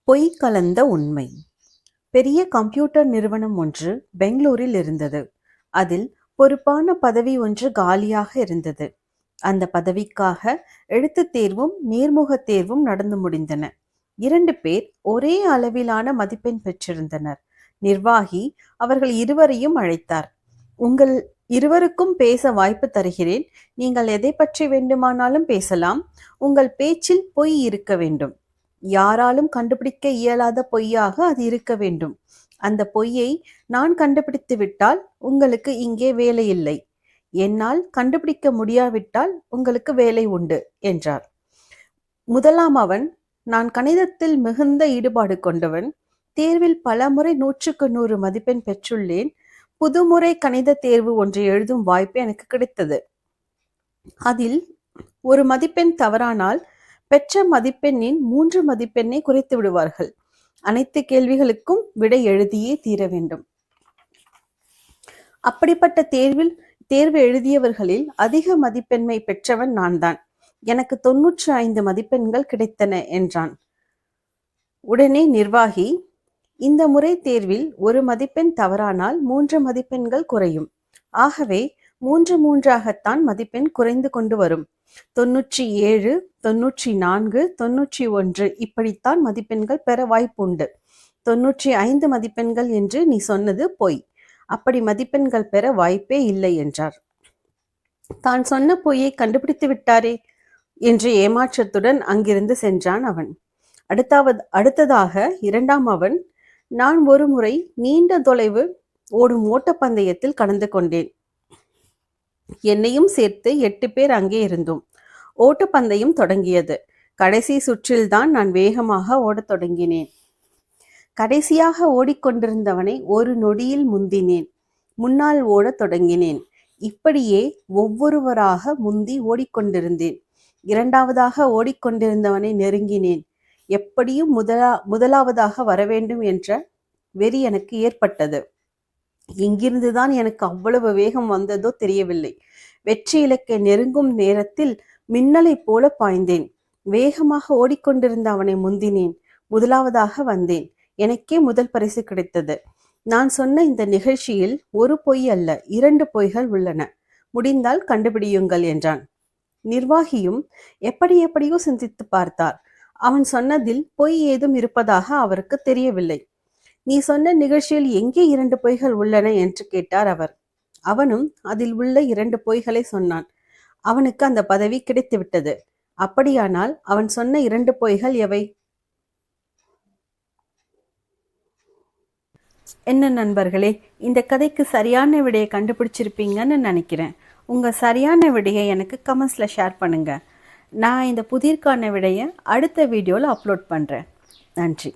பொய் கலந்த உண்மை. பெரிய கம்ப்யூட்டர் நிறுவனம் ஒன்று பெங்களூரில் இருந்தது. அதில் பொறுப்பான பதவி ஒன்று காலியாக இருந்தது. அந்த பதவிக்காக எழுத்துத் தேர்வும் நேர்முகத் தேர்வும் நடந்து முடிந்தன. 2 பேர் ஒரே அளவிலான மதிப்பெண் பெற்றிருந்தனர். நிர்வாகி அவர்கள் இருவரையும் அழைத்தார். உங்கள் இருவருக்கும் பேச வாய்ப்பு தருகிறேன். நீங்கள் எதை பற்றி வேண்டுமானாலும் பேசலாம். உங்கள் பேச்சில் பொய் இருக்க வேண்டும். யாராலும் கண்டுபிடிக்க இயலாத பொய்யாக அது இருக்க வேண்டும். அந்த பொய்யை நான் கண்டுபிடித்து விட்டால் உங்களுக்கு இங்கே வேலை இல்லை. என்னால் கண்டுபிடிக்க முடியாவிட்டால் உங்களுக்கு வேலை உண்டு என்றார். முதலாம் அவன், நான் கணிதத்தில் மிகுந்த ஈடுபாடு கொண்டவன். தேர்வில் பலமுறை 100க்கு 100 மதிப்பெண் பெற்றுள்ளேன். புதுமுறை கணித தேர்வு ஒன்று எழுதும் வாய்ப்பு எனக்கு கிடைத்தது. அதில் ஒரு மதிப்பெண் தவறானால் பெற்ற மதிப்பெண்ணின் 3 மதிப்பெண்ணை குறைத்து விடுவார்கள். அனைத்து கேள்விகளுக்கும் விடை எழுதியே தீர வேண்டும். அப்படிப்பட்ட தேர்வு எழுதியவர்களில் அதிக மதிப்பெண்மை பெற்றவன் நான் தான். எனக்கு 95 மதிப்பெண்கள் கிடைத்தன என்றான். உடனே நிர்வாகி, இந்த முறை தேர்வில் ஒரு மதிப்பெண் தவறானால் 3 மதிப்பெண்கள் குறையும். ஆகவே 3 3ஆகத்தான் மதிப்பெண் குறைந்து கொண்டு வரும். 97, 94, 91 இப்படித்தான் மதிப்பெண்கள் பெற வாய்ப்புண்டு. 95 மதிப்பெண்கள் என்று நீ சொன்னது பொய். அப்படி மதிப்பெண்கள் பெற வாய்ப்பே இல்லை என்றார். தான் சொன்ன பொய்யை கண்டுபிடித்து விட்டாரே என்று ஏமாற்றத்துடன் அங்கிருந்து சென்றான் அவன். அடுத்ததாக 2ஆம் அவன், நான் ஒரு முறை நீண்ட தொலைவு ஓடும் ஓட்டப்பந்தயத்தில் கலந்து கொண்டேன். என்னையும் சேர்த்து 8 பேர் அங்கே இருந்தோம். ஓட்டப்பந்தயம் தொடங்கியது. கடைசி சுற்றில்தான் நான் வேகமாக ஓடத் தொடங்கினேன். கடைசியாக ஓடிக்கொண்டிருந்தவனை ஒரு நொடியில் முந்தினேன். முன்னால் ஓடத் தொடங்கினேன். இப்படியே ஒவ்வொருவராக முந்தி ஓடிக்கொண்டிருந்தேன். 2ஆவதாக ஓடிக்கொண்டிருந்தவனை நெருங்கினேன். எப்படியும் முதலாவதாக வரவேண்டும் என்ற வெறி எனக்கு ஏற்பட்டது. எங்கிருந்துதான் எனக்கு அவ்வளவு வேகம் வந்ததோ தெரியவில்லை. வெற்றி இலக்கை நெருங்கும் நேரத்தில் மின்னலை போல பாய்ந்தேன். வேகமாக ஓடிக்கொண்டிருந்த அவனை முந்தினேன். முதலாவதாக வந்தேன். எனக்கே முதல் பரிசு கிடைத்தது. நான் சொன்ன இந்த நிகழ்ச்சியில் ஒரு பொய் அல்ல, 2 பொய்கள் உள்ளன. முடிந்தால் கண்டுபிடியுங்கள் என்றான். நிர்வாகியும் எப்படியோ சிந்தித்து பார்த்தார். அவன் சொன்னதில் பொய் ஏதும் இருப்பதாக அவருக்கு தெரியவில்லை. நீ சொன்ன நிகழ்ச்சியில் எங்கே 2 பொய்கள் உள்ளன என்று கேட்டார் அவர். அவனும் அதில் உள்ள 2 பொய்களை சொன்னான். அவனுக்கு அந்த பதவி கிடைத்துவிட்டது. அப்படியானால் அவன் சொன்ன 2 பொய்கள் எவை? என்ன நண்பர்களே, இந்த கதைக்கு சரியான விடையை கண்டுபிடிச்சிருப்பீங்கன்னு நினைக்கிறேன். உங்க சரியான விடையை எனக்கு கமெண்ட்ஸ்ல ஷேர் பண்ணுங்க. நான் இந்த புதிர்கான விடையை அடுத்த வீடியோவில் அப்லோட் பண்றேன். நன்றி.